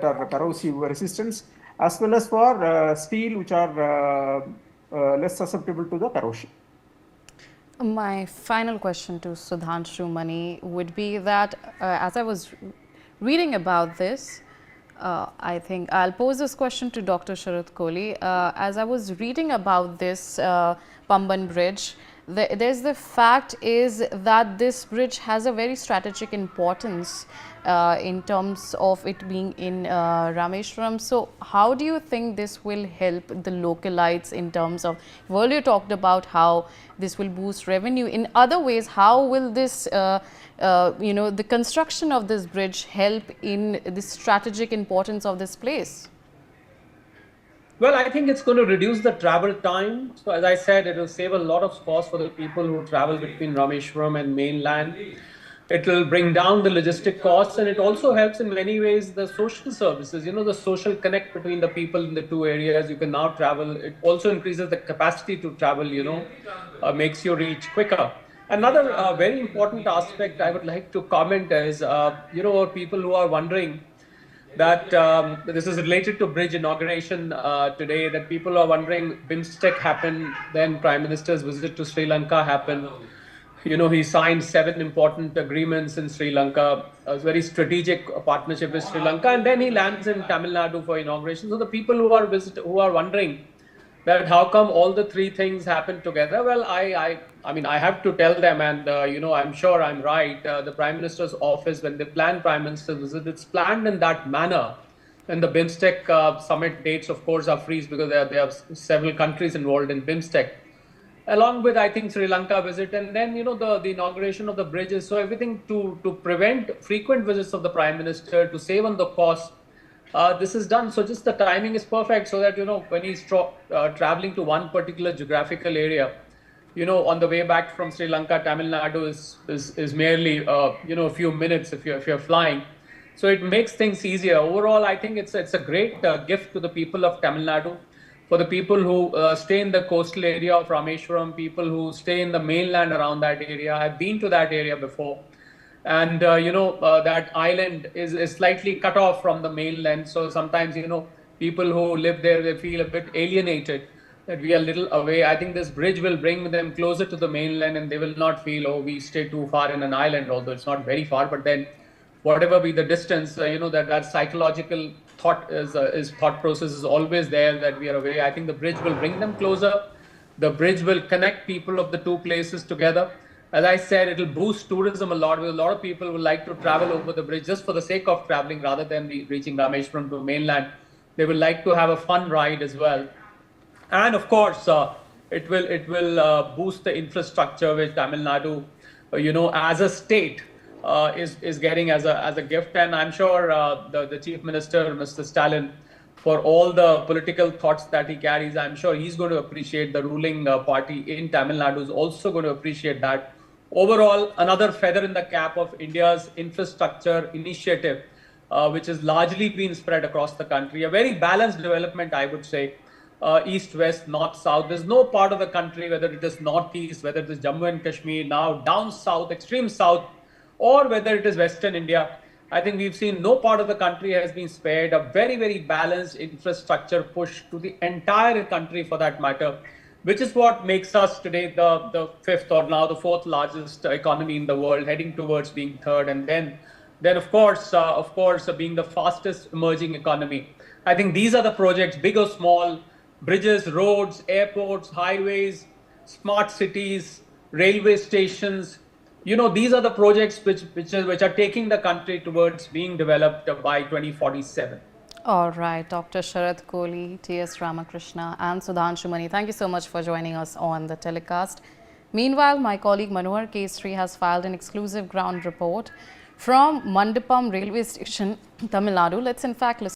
that are corrosive resistance, as well as for steel which are less susceptible to the corrosion. My final question to Sudhanshu Mani would be that as I was reading about this, I think I'll pose this question to Dr. Sharad Kohli. As I was reading about this Pamban Bridge, there's the fact is that this bridge has a very strategic importance in terms of it being in Rameswaram. So, how do you think this will help the localites in terms of, you earlier talked about how this will boost revenue. In other ways, how will this, the construction of this bridge help in the strategic importance of this place? Well, I think it's going to reduce the travel time. So as I said, it will save a lot of cost for the people who travel between Rameswaram and mainland. It will bring down the logistic costs, and it also helps in many ways the social services, the social connect between the people in the two areas. You can now travel. It also increases the capacity to travel, makes you reach quicker. Another very important aspect I would like to comment is, people who are wondering that this is related to bridge inauguration today, that people are wondering, BIMSTEC happened, then Prime Minister's visit to Sri Lanka happened. He signed 7 important agreements in Sri Lanka, a very strategic partnership with Sri Lanka, and then he lands in Tamil Nadu for inauguration. So the people who are wondering that how come all the 3 things happen together, well, I mean, I have to tell them, and I'm sure I'm right. The Prime Minister's office, when they plan Prime Minister's visit, it's planned in that manner. And the BIMSTEC summit dates, of course, are freeze because there are several countries involved in BIMSTEC, along with, I think, Sri Lanka visit, and then the inauguration of the bridges. So everything to prevent frequent visits of the Prime Minister, to save on the cost. This is done. So just the timing is perfect, so that when he's traveling to one particular geographical area, on the way back from Sri Lanka, Tamil Nadu is merely a few minutes if you're flying. So it makes things easier. Overall, I think it's a great gift to the people of Tamil Nadu, for the people who stay in the coastal area of Rameswaram, people who stay in the mainland around that area. I've been to that area before. And, that island is slightly cut off from the mainland. So sometimes, people who live there, they feel a bit alienated that we are a little away. I think this bridge will bring them closer to the mainland, and they will not feel, oh, we stay too far in an island, although it's not very far. But then whatever be the distance, that psychological thought thought process is always there, that we are away. I think the bridge will bring them closer. The bridge will connect people of the two places together. As I said, it will boost tourism a lot, because a lot of people would like to travel over the bridge just for the sake of traveling rather than reaching Rameswaram to mainland. They will like to have a fun ride as well. And of course, it will boost the infrastructure which Tamil Nadu, as a state, is getting as a gift. And I'm sure the Chief Minister, Mr. Stalin, for all the political thoughts that he carries, I'm sure he's going to appreciate. The ruling party in Tamil Nadu is also going to appreciate that. Overall, another feather in the cap of India's infrastructure initiative, which has largely been spread across the country. A very balanced development, I would say. East, west, north, south. There's no part of the country, whether it is northeast, whether it is Jammu and Kashmir, now down south, extreme south, or whether it is Western India. I think we've seen no part of the country has been spared. A very, very balanced infrastructure push to the entire country, for that matter, which is what makes us today the 5th or now the 4th largest economy in the world, heading towards being 3rd, and then of course, being the fastest emerging economy. I think these are the projects, big or small: bridges, roads, airports, highways, smart cities, railway stations. These are the projects which are taking the country towards being developed by 2047. All right, Dr. Sharad Kohli, T.S. Ramakrishna and Sudhanshu Mani, thank you so much for joining us on the telecast. Meanwhile, my colleague Manohar Kesri has filed an exclusive ground report from Mandapam railway station, Tamil Nadu. Let's in fact listen.